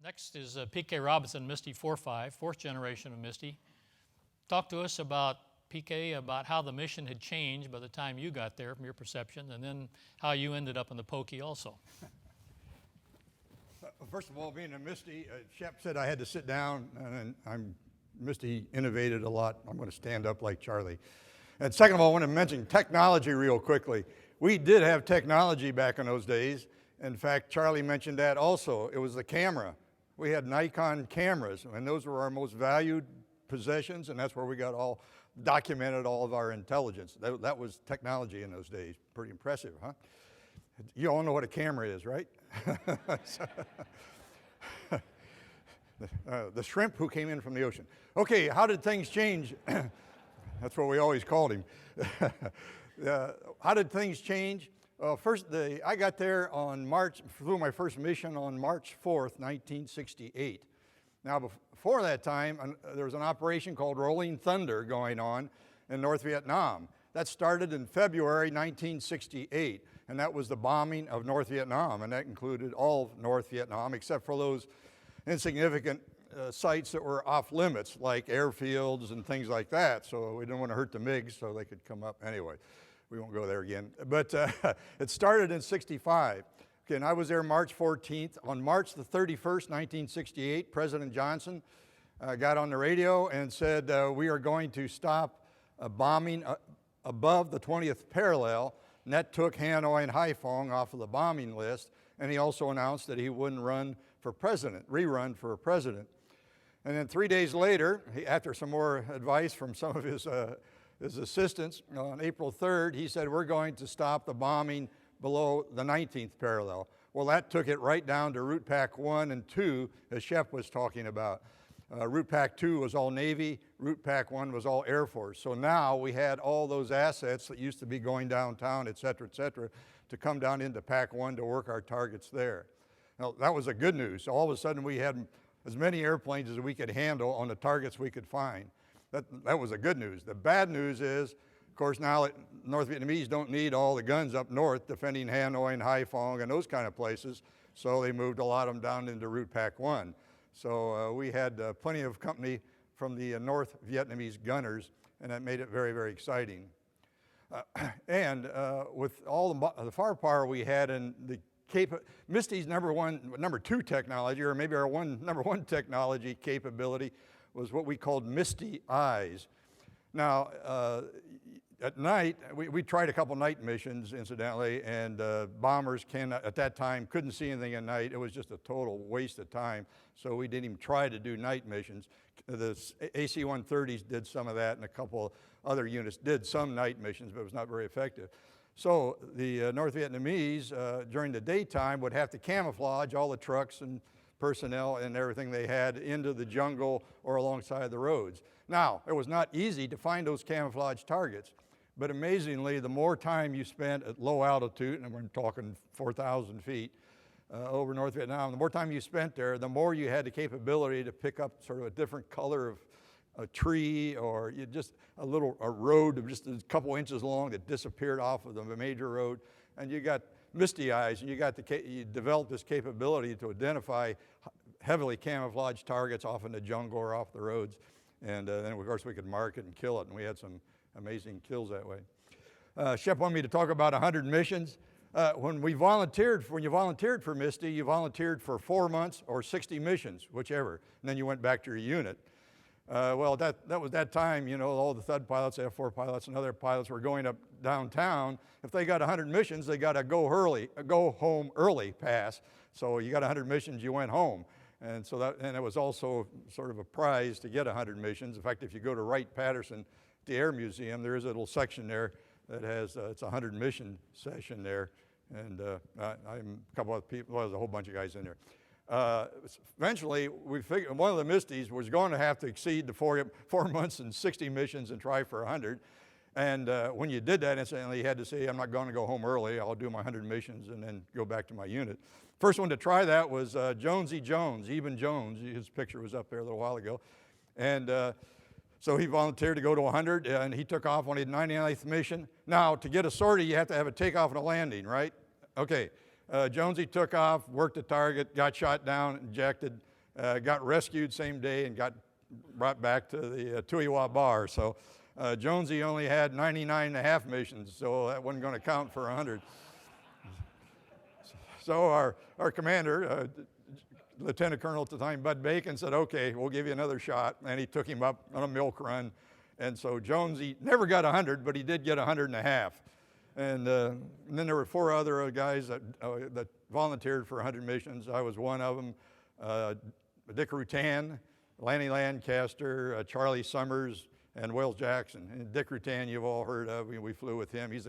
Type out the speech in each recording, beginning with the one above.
Next is PK Robinson, Misty 4.5, fourth generation of Misty. Talk to us about, PK, about how the mission had changed by the time you got there from your perception, and then how you ended up in the Pokey also. First of all, being a Misty, Shep said I had to sit down, and Misty innovated a lot. I'm going to stand up like Charlie. And second of all, I want to mention technology real quickly. We did have technology back in those days. In fact, Charlie mentioned that also. It was the camera. We had Nikon cameras, and those were our most valued possessions, and that's where we got documented all of our intelligence. That was technology in those days. Pretty impressive, huh? You all know what a camera is, right? The shrimp who came in from the ocean. Okay, how did things change? That's what we always called him. How did things change? First, I got there flew my first mission on March 4th, 1968. Now, before that time, there was an operation called Rolling Thunder going on in North Vietnam. That started in February 1968, and that was the bombing of North Vietnam, and that included all of North Vietnam except for those insignificant sites that were off limits, like airfields and things like that. So we didn't want to hurt the MiGs, so they could come up anyway. We won't go there again. But it started in 65. Okay, and I was there March 14th. On March the 31st, 1968, President Johnson got on the radio and said, we are going to stop bombing above the 20th parallel. And that took Hanoi and Haiphong off of the bombing list. And he also announced that he wouldn't rerun for president. And then 3 days later, after some more advice from some of his assistants, on April 3rd, he said, we're going to stop the bombing below the 19th parallel. Well, that took it right down to Route Pack 1 and 2, as Shep was talking about. Route Pack 2 was all Navy, Route Pack 1 was all Air Force. So now we had all those assets that used to be going downtown, et cetera, to come down into Pack 1 to work our targets there. Now, that was the good news. All of a sudden, we had as many airplanes as we could handle on the targets we could find. That was the good news. The bad news is, of course, now North Vietnamese don't need all the guns up north defending Hanoi and Haiphong and those kind of places, so they moved a lot of them down into Route Pack 1. So we had plenty of company from the North Vietnamese gunners, and that made it very, very exciting. And with all the firepower we had and the Misty's number two technology, or maybe our number one technology capability, was what we called Misty Eyes. Now, at night, we tried a couple night missions, incidentally, and bombers at that time couldn't see anything at night. It was just a total waste of time, so we didn't even try to do night missions. The AC-130s did some of that, and a couple other units did some night missions, but it was not very effective. So the North Vietnamese, during the daytime, would have to camouflage all the trucks and personnel and everything they had into the jungle or alongside the roads. Now, it was not easy to find those camouflage targets, but amazingly, the more time you spent at low altitude, and we're talking 4,000 feet over North Vietnam, the more time you spent there, the more you had the capability to pick up sort of a different color of a tree, or just a road of just a couple inches long that disappeared off of the major road, and you got Misty Eyes, and you developed this capability to identify heavily camouflaged targets off in the jungle or off the roads, and then of course we could mark it and kill it, and we had some amazing kills that way. Shep wanted me to talk about 100 missions. When you volunteered for Misty, you volunteered for 4 months or 60 missions, whichever, and then you went back to your unit. Well, that was that time, all the Thud pilots, F-4 pilots, and other pilots were going up downtown. If they got 100 missions, they got a go home early pass. So you got 100 missions, you went home. And so it was also sort of a prize to get 100 missions. In fact, if you go to Wright-Patterson, the Air Museum, there is a little section there that has, it's a 100 mission session there. And I'm a couple of people, well, there's a whole bunch of guys in there. Eventually, we figured one of the Misties was going to have to exceed the 4 months and 60 missions and try for 100. And when you did that, incidentally, you had to say, I'm not going to go home early. I'll do my 100 missions and then go back to my unit. First one to try that was Jonesy Jones, Eben Jones. His picture was up there a little while ago. And so he volunteered to go to 100, and he took off on his 99th mission. Now, to get a sortie, you have to have a takeoff and a landing, right? Okay. Jonesy took off, worked the target, got shot down, ejected, got rescued same day and got brought back to the Tuiwa bar. So Jonesy only had 99.5 missions, so that wasn't going to count for 100. So our commander, Lieutenant Colonel at the time, Bud Bacon, said, okay, we'll give you another shot. And he took him up on a milk run. And so Jonesy never got 100, but he did get 100.5. And then there were 4 other guys that volunteered for 100 missions. I was one of them. Dick Rutan, Lanny Lancaster, Charlie Summers, and Wells Jackson. And Dick Rutan you've all heard of. We flew with him. He's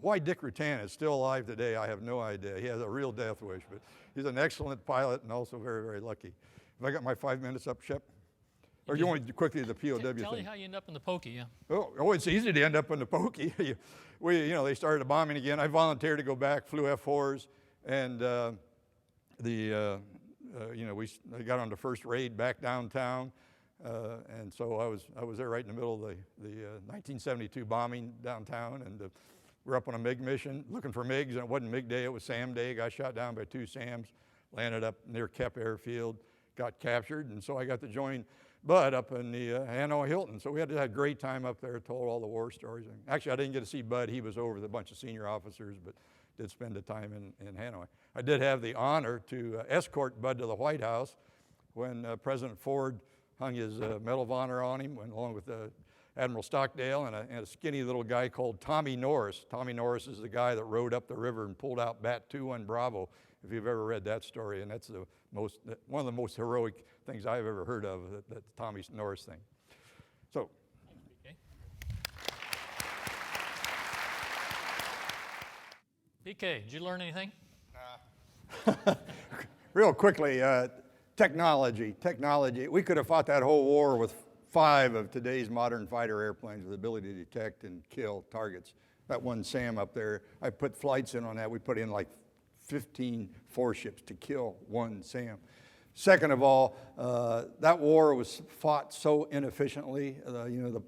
why Dick Rutan is still alive today, I have no idea. He has a real death wish, but he's an excellent pilot and also very, very lucky. Have I got my 5 minutes up, Shep? Or you want me to quickly the POW thing? Tell me how you end up in the pokey, yeah. Oh, it's easy to end up in the pokey. They started the bombing again. I volunteered to go back, flew F4s, and we got on the first raid back downtown, and so I was there right in the middle of the 1972 bombing downtown, and we're up on a MiG mission looking for MiGs, and it wasn't MiG day, it was SAM day. Got shot down by 2 SAMs, landed up near Kep Airfield, got captured, and so I got to join Bud up in the Hanoi Hilton. So we had a great time up there, told all the war stories. Actually, I didn't get to see Bud. He was over with a bunch of senior officers, but did spend the time in Hanoi. I did have the honor to escort Bud to the White House when President Ford hung his Medal of Honor on him, went along with Admiral Stockdale and a skinny little guy called Tommy Norris. Tommy Norris is the guy that rode up the river and pulled out Bat 2-1 Bravo, if you've ever read that story. And that's one of the most heroic things I've ever heard of, that Tommy Norris thing. So. PK, did you learn anything? Real quickly, technology. We could have fought that whole war with 5 of today's modern fighter airplanes with the ability to detect and kill targets. That one SAM up there, I put flights in on that. We put in like 15 ships to kill one SAM. Second of all, that war was fought so inefficiently. The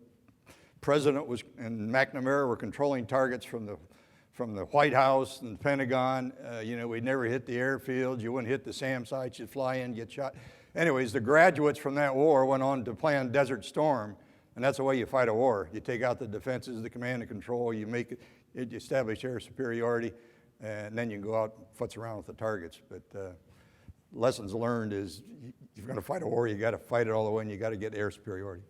president and McNamara were controlling targets from the White House and the Pentagon. We'd never hit the airfields. You wouldn't hit the SAM sites. You'd fly in, get shot. Anyways, the graduates from that war went on to plan Desert Storm, and that's the way you fight a war. You take out the defenses, the command and control, you establish air superiority, and then you can go out and futz around with the targets. But lessons learned is if you're going to fight a war, you got to fight it all the way, and you got to get air superiority.